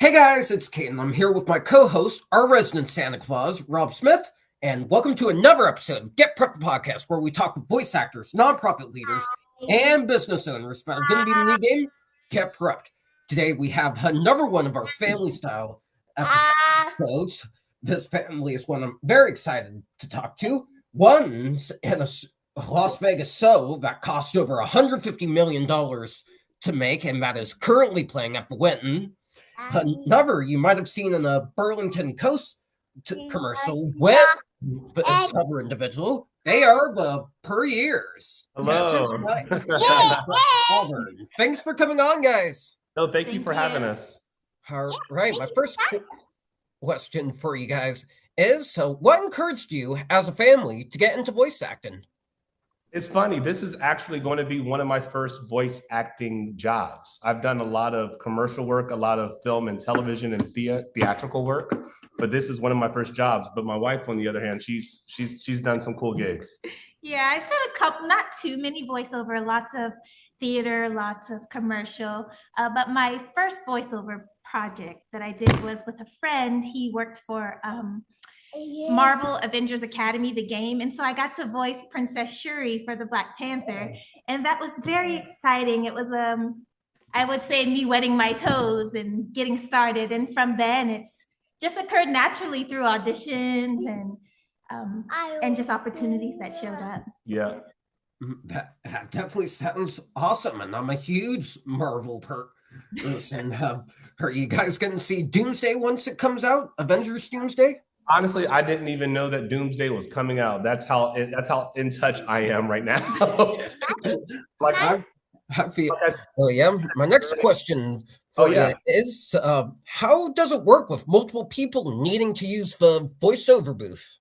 Hey guys, it's Kate, and I'm here with my co-host, our resident Santa Claus, Robb Smith, and welcome to another episode of Get Prep Podcast, where we talk with voice actors, nonprofit leaders, and business owners that are going to be in the new game, Get Prepped. Today we have another one of our family-style episodes. This family is one I'm very excited to talk to. One's in a Las Vegas show that cost over $150 million to make, and that is currently playing at the Winton. Another you might have seen in a Burlington Coast commercial with another individual. They are the Puryears. Hello. Thanks for coming on, guys. No, thank you for having us. All right, my first question for you guys is, so what encouraged you as a family to get into voice acting? It's funny. This is actually going to be one of my first voice acting jobs. I've done a lot of commercial work, a lot of film and television and theatrical work, but this is one of my first jobs. But my wife, on the other hand, she's done some cool gigs. Yeah, I've done a couple, not too many voiceover, lots of theater, lots of commercial. But my first voiceover project that I did was with a friend. He worked for Marvel Avengers Academy, the game. And so I got to voice Princess Shuri for the Black Panther. And that was very exciting. It was, I would say, me wetting my toes and getting started. And from then it's just occurred naturally through auditions and just opportunities that showed up. Yeah. That definitely sounds awesome. And I'm a huge Marvel person. Are you guys going to see Doomsday once it comes out? Avengers Doomsday? Honestly, I didn't even know that Doomsday was coming out. That's how in touch I am right now. I feel. Oh yeah. My next question for you is, how does it work with multiple people needing to use the voiceover booth?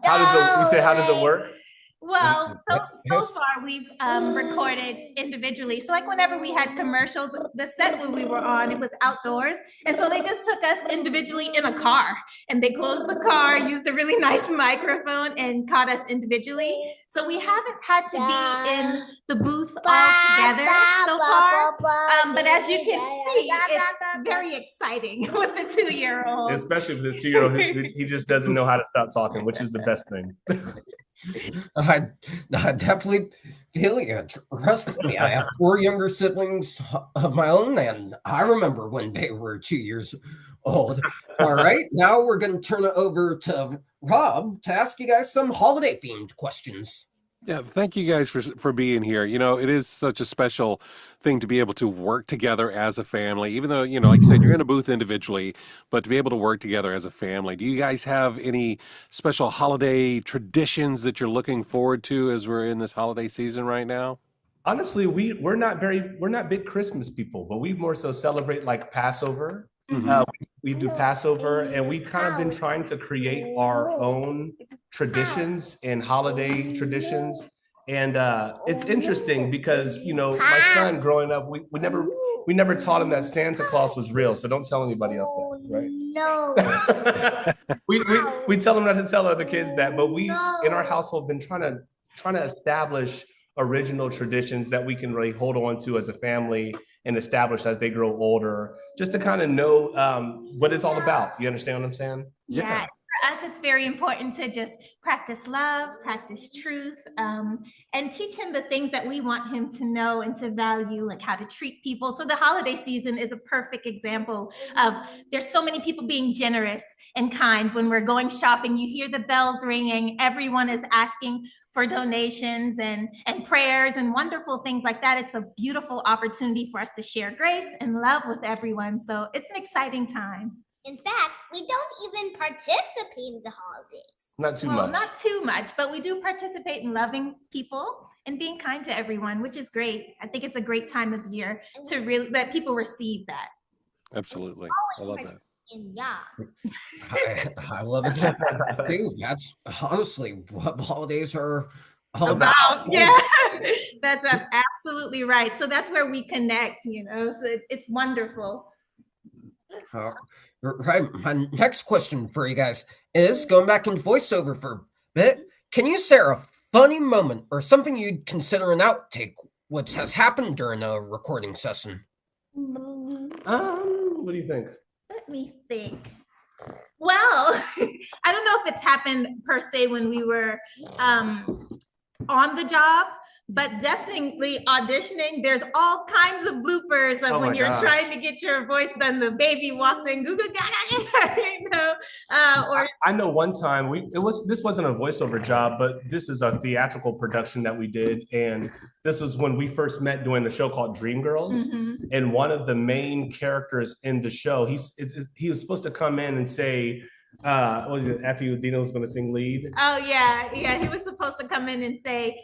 How does it work? Well, so far we've recorded individually. So like whenever we had commercials, the set where we were on, it was outdoors. And so they just took us individually in a car and they closed the car, used a really nice microphone and caught us individually. So we haven't had to be in the booth all together so far. But as you can see, it's very exciting with the 2-year-old. Especially with this 2-year-old, he just doesn't know how to stop talking, which is the best thing. I definitely feel you. Trust me, I have 4 younger siblings of my own, and I remember when they were 2 years old. All right, now we're going to turn it over to Rob to ask you guys some holiday-themed questions. Yeah, thank you guys for being here. You know, it is such a special thing to be able to work together as a family, even though, you know, like you said, you're in a booth individually, but to be able to work together as a family. Do you guys have any special holiday traditions that you're looking forward to as we're in this holiday season right now? Honestly, we're not big Christmas people, but we more so celebrate like Passover. Mm-hmm. We do Passover, and we've kind of been trying to create our own traditions and holiday traditions. And it's interesting because, you know, my son growing up, we never taught him that Santa Claus was real. So don't tell anybody else that, right? No. we tell them not to tell other kids that, but we in our household been trying to establish original traditions that we can really hold on to as a family and establish as they grow older, just to kind of know what it's all about. You understand what I'm saying? Yeah. For us, it's very important to just practice love, practice truth, and teach him the things that we want him to know and to value, like how to treat people. So the holiday season is a perfect example of there's so many people being generous and kind. When we're going shopping, you hear the bells ringing, everyone is asking for donations and prayers and wonderful things like that. It's a beautiful opportunity for us to share grace and love with everyone. So it's an exciting time. In fact, we don't even participate in the holidays. Not too much, but we do participate in loving people and being kind to everyone, which is great. I think it's a great time of year to really let people receive that. Absolutely. I love that. Yeah. I love it too. That's honestly what holidays are all about. Yeah, that's absolutely right. So that's where we connect, you know, so it's wonderful. Right. My next question for you guys is going back into voiceover for a bit. Can you share a funny moment or something you'd consider an outtake, what has happened during a recording session? What do you think? Let me think. Well, I don't know if it's happened per se when we were on the job, but definitely auditioning. There's all kinds of bloopers of when you're trying to get your voice done. The baby walks in, Google Gaga, you know. I know one time this wasn't a voiceover job, but this is a theatrical production that we did, and this was when we first met doing a show called Dreamgirls. And one of the main characters in the show, he was supposed to come in and say, what was it? Effie Dino was going to sing lead. Oh yeah, he was supposed to come in and say,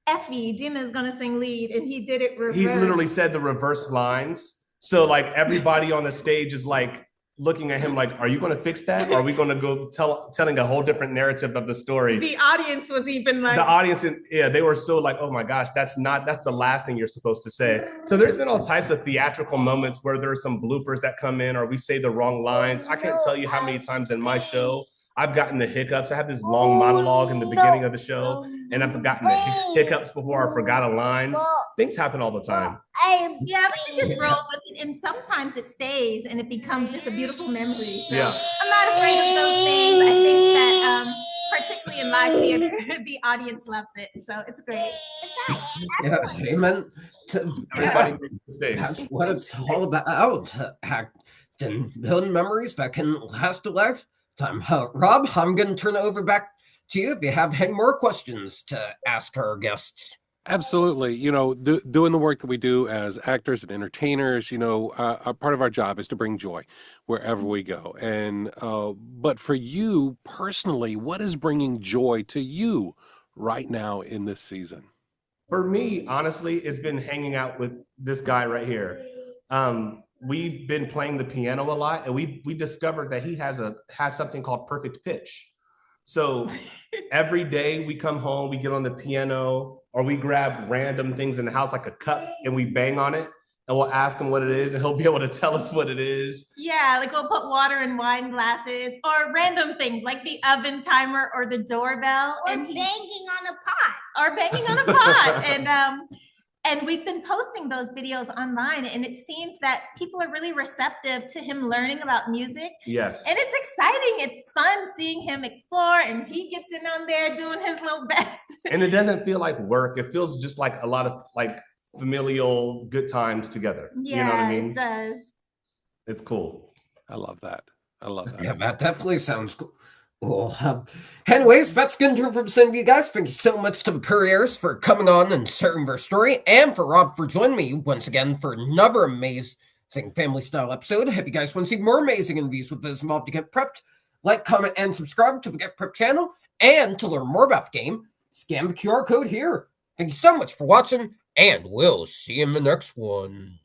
Effie, Dina's gonna sing lead, and he did it reverse. He literally said the reverse lines. So like everybody on the stage is like looking at him like, are you going to fix that? Or are we going to go telling a whole different narrative of the story? The audience was even like, the audience, they were so like, oh my gosh, that's the last thing you're supposed to say. So there's been all types of theatrical moments where there are some bloopers that come in, or we say the wrong lines. I can't tell you how many times in my show I've gotten the hiccups. I have this long monologue in the beginning of the show, and I've gotten the hiccups before I forgot a line. Things happen all the time. Yeah, but you just roll with it, and sometimes it stays, and it becomes just a beautiful memory. So Yeah. I'm not afraid of those things. I think that, particularly in live theater, the audience loves it, so it's great. Yeah, amen. Everybody makes mistakes. That's what it's all about. Acting, building memories that can last a lifetime. Rob, I'm going to turn it over back to you if you have any more questions to ask our guests. Absolutely. You know, doing the work that we do as actors and entertainers, you know, a part of our job is to bring joy wherever we go. And but for you personally, what is bringing joy to you right now in this season? For me, honestly, it's been hanging out with this guy right here. We've been playing the piano a lot, and we discovered that he has something called perfect pitch. So every day we come home, we get on the piano, or we grab random things in the house like a cup and we bang on it, and we'll ask him what it is, and he'll be able to tell us what it is. Yeah, like we'll put water in wine glasses, or random things like the oven timer or the doorbell, Or banging on a pot. And we've been posting those videos online, and it seems that people are really receptive to him learning about music. Yes. And it's exciting. It's fun seeing him explore, and he gets in on there doing his little best. And it doesn't feel like work. It feels just like a lot of like familial good times together. Yeah, you know what I mean? It does. It's cool. I love that. I love that. Yeah, that definitely sounds cool. Well, anyways, that's going to do it for some of you guys. Thank you so much to the Puryears for coming on and sharing their story, and for Rob for joining me once again for another amazing family-style episode. If you guys want to see more amazing interviews with those involved to get prepped, like, comment, and subscribe to the Get Prepped channel. And to learn more about the game, scan the QR code here. Thank you so much for watching, and we'll see you in the next one.